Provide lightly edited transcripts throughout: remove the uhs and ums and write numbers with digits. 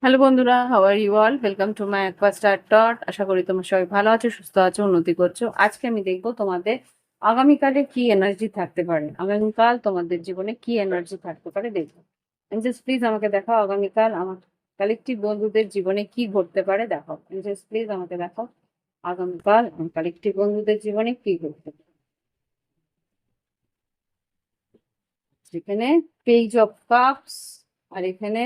Hello বন্ধুরা, how are you all? Welcome to my Aquastar dot. আশা করি তোমরা সবাই ভালো আছো, সুস্থ আছো, উন্নতি করছো। আজকে আমি দেখবো তোমাদের আগামীকালে কি এনার্জি থাকতে পারে। আগামীকাল তোমাদের জীবনে কি এনার্জি থাকতে পারে দেখবো। জাস্ট প্লিজ আমাকে দেখাও আগামীকাল আমার কালেকটিভ বন্ধুদের জীবনে কি ঘটতে পারে। দেখাও জাস্ট প্লিজ আমাকে দেখাও আগামীকাল আমার কালেকটিভ বন্ধুদের জীবনে কি ঘটতে পারে। এখানে পেজ অফ কাপস আর এখানে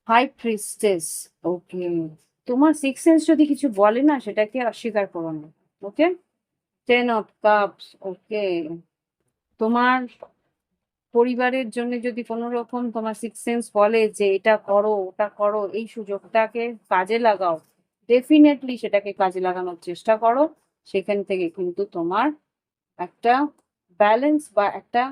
হাই প্রিস্টেস। ওকে, তোমার সিক্স সেন্স যদি কিছু বলে না সেটাকে অস্বীকার করো না। ওকে, টেন অফ কাপস। ওকে, তোমার পরিবারের জন্য যদি কোনো রকম তোমার সিক্স সেন্স বলে যে এটা করো ওটা করো, এই সুযোগটাকে কাজে লাগাও, ডেফিনেটলি সেটাকে কাজে লাগানোর চেষ্টা করো। সেখান থেকে কিন্তু তোমার একটা ব্যালেন্স বা একটা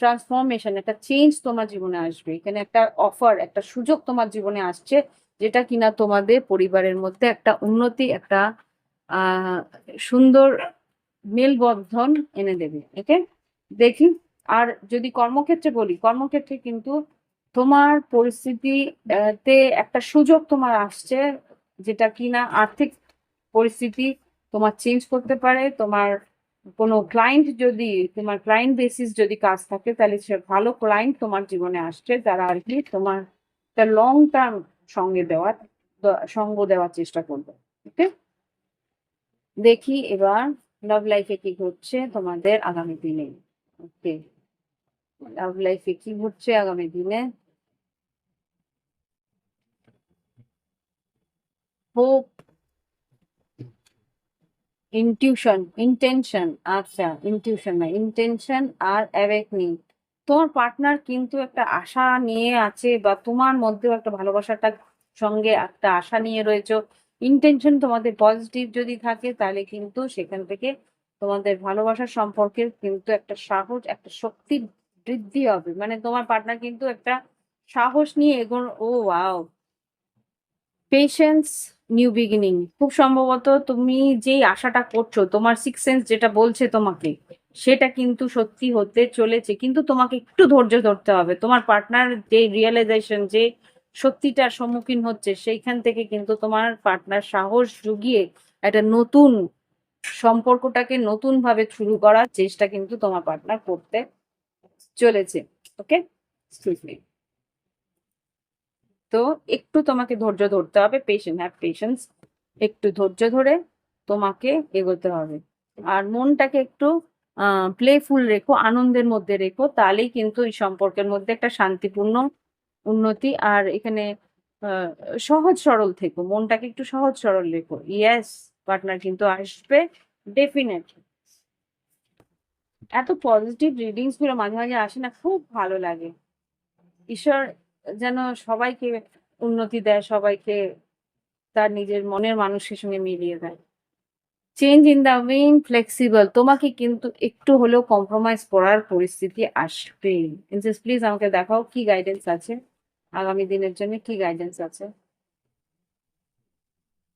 ট্রান্সফরমেশন, একটা চেঞ্জ তোমার জীবনে আসবে। এখানে একটা অফার, একটা সুযোগ তোমার জীবনে আসছে, যেটা কিনা তোমাদের পরিবারের মধ্যে একটা উন্নতি, একটা আহ সুন্দর মেলবন্ধন এনে দেবে। ওকে, দেখি। আর যদি কর্মক্ষেত্রে বলি, কর্মক্ষেত্রে কিন্তু তোমার পরিস্থিতি তে একটা সুযোগ তোমার আসছে, যেটা কিনা আর্থিক পরিস্থিতি তোমার চেঞ্জ করতে পারে। তোমার কোনো ক্লায়েন্ট যদি, তোমার ক্লায়েন্ট বেসিস যদি কাজ থাকে, তাহলে সে ভালো ক্লায়েন্ট তোমার জীবনে আসছে, তারা আর কি তোমার একটা লং টার্ম সঙ্গ দেওয়ার চেষ্টা করবে। ওকে, দেখি এবার লাভ লাইফে কি ঘটছে তোমাদের আগামী দিনে। ওকে, লাভ লাইফে কি ঘটছে আগামী দিনে। Hope, intuition, intention. আচ্ছা, ইনটিউশন না, ইন্টেনশন আর অ্যাওয়েকনিং। তোমার পার্টনার কিন্তু একটা আশা নিয়ে আছে, বা তোমার মধ্যেও একটা ভালোবাসাটা সঙ্গে একটা আশা নিয়ে রয়েছে। ইন্টেনশন তোমাদের পজিটিভ যদি থাকে, তাহলে কিন্তু সেখান থেকে তোমাদের ভালোবাসার সম্পর্কের কিন্তু একটা সাহস, একটা শক্তি বৃদ্ধি হবে। মানে তোমার পার্টনার কিন্তু একটা সাহস নিয়ে এগোন। ও ওয়াও, পেশেন্স, নিউ বিগিনিং। খুব সম্ভবত তুমি যেই আশাটা করছো, তোমার সিক্স সেন্স যেটা বলছে তোমাকে, সেটা কিন্তু সত্যি হতে চলেছে। কিন্তু তোমাকে একটু ধৈর্য ধরতে হবে। তোমার পার্টনার যে রিয়েলাইজেশন, যে সত্যিটার সম্মুখীন হচ্ছে, সেইখান থেকে কিন্তু তোমার পার্টনার সাহস জুগিয়ে একটা নতুন সম্পর্কটাকে নতুন ভাবে শুরু করার চেষ্টা কিন্তু তোমার পার্টনার করতে চলেছে। ওকে, তো একটু তোমাকে ধৈর্য ধরতে হবে, পেশেন্স, হ্যাভ পেশেন্স। একটু ধৈর্য ধরে তোমাকে এগোতে হবে। আর মনটাকে একটু প্লেফুল রেখো, আনন্দের মধ্যে রেখো, তাহলেই কিন্তু এই সম্পর্কের মধ্যে একটা শান্তিপূর্ণ উন্নতি। আর এখানে আহ, সহজ সরল থেকো, মনটাকে একটু সহজ সরল রেখো। ইয়েস, পার্টনার কিন্তু আসবে ডেফিনেটলি। এত পজিটিভ রিডিংস গুলো মাঝে মাঝে আসে না, খুব ভালো লাগে। ঈশ্বর যেন সবাইকে উন্নতি দেয়, সবাইকে তার নিজের মনের মানুষের সঙ্গে মিলিয়ে দেয়। Change in the win, flexible. তোমাকে কিন্তু একটু হলেও কম্প্রোমাইজ করার পরিস্থিতি আসবে। প্লিজ আমাকে দেখাও কি গাইডেন্স আছে আগামী দিনের জন্য, কি গাইডেন্স আছে।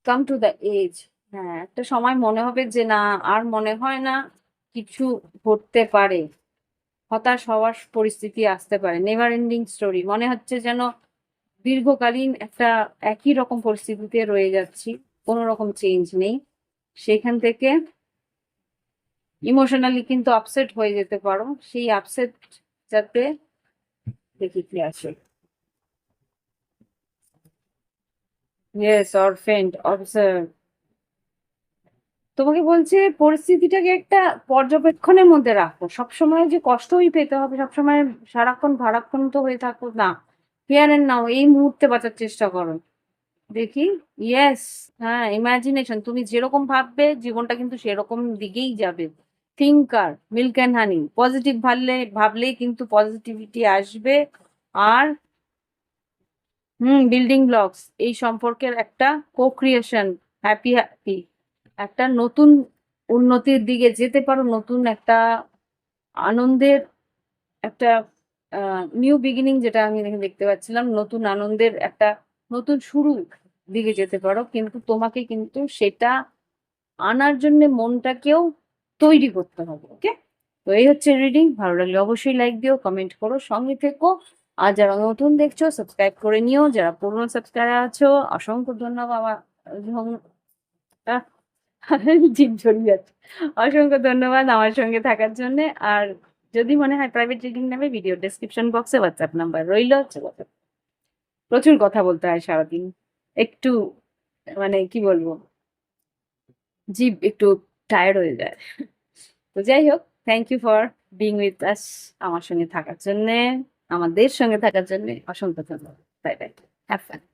Come to the edge. হ্যাঁ, একটা সময় মনে হবে যে না, আর মনে হয় না কিছু ঘটতে পারে, হতাশ হওয়ার পরিস্থিতি আসতে পারে। নেভার এন্ডিং স্টোরি, মনে হচ্ছে যেন দীর্ঘকালীন একটা একই রকম পরিস্থিতিতে রয়ে যাচ্ছি, কোনো রকম চেঞ্জ নেই। সেখান থেকে ইমোশনালি কিন্তু আপসেট হয়ে যেতে পারো। সেই আপসেট যাতে, দেখি কি আসে। Yes, orphaned, observe. তোমাকে বলছে পরিস্থিতিটাকে একটা পর্যবেক্ষণের মধ্যে রাখো। সবসময় যে কষ্টই পেতে হবে, সবসময় সারাক্ষণ ভারাক্ষণ তো হয়ে থাকো না। হিয়ার এন্ড নাও, এই মুহূর্তে বাঁচার চেষ্টা করো। দেখি, ইয়েস, হ্যাঁ, ইমাজিনেশন। তুমি যেরকম ভাববে জীবনটা কিন্তু সেরকম দিকেই যাবে। Thinker, milk and honey. Positive ভাবলেই কিন্তু পজিটিভিটি আসবে। আর বিল্ডিং ব্লকস, এই সম্পর্কের একটা কো ক্রিয়েশন, হ্যাপি হ্যাপি একটা নতুন উন্নতির দিকে যেতে পারো, নতুন একটা আনন্দের একটা নিউ বিগিনিং, যেটা আমি এখানে দেখতে পাচ্ছিলাম, নতুন আনন্দের একটা নতুন শুরু দিকে যেতে পারো, কিন্তু তোমাকে কিন্তু সেটা আনার জন্য মনটাকেও তৈরি করতে হবে। ওকে, তো এই হচ্ছে রিডিং। ভালো লাগলে অবশ্যই লাইক দিও, কমেন্ট করো, সঙ্গে থেকো। আর যারা নতুন দেখছো সাবস্ক্রাইব করে নিও, যারা পুরনো সাবস্ক্রাইবার আছো অসংখ্য ধন্যবাদ। আমার আহ, জিভ জড়িয়ে যাচ্ছে। অসংখ্য ধন্যবাদ আমার সঙ্গে থাকার জন্য। আর যদি মনে হয় প্রাইভেট রিডিং নেবে, ভিডিও ডেসক্রিপশন বক্সে হোয়াটসঅ্যাপ নাম্বার রইল। প্রচুর কথা বলতে হয় সারাদিন, একটু মানে কি বলবো, জিভ একটু টায়ার্ড হয়ে যায়। তো যাই হোক, thank you for being with us, আমার সঙ্গে থাকার জন্যে, আমাদের সঙ্গে থাকার জন্য অসংখ্য ধন্যবাদ। Bye bye, have fun.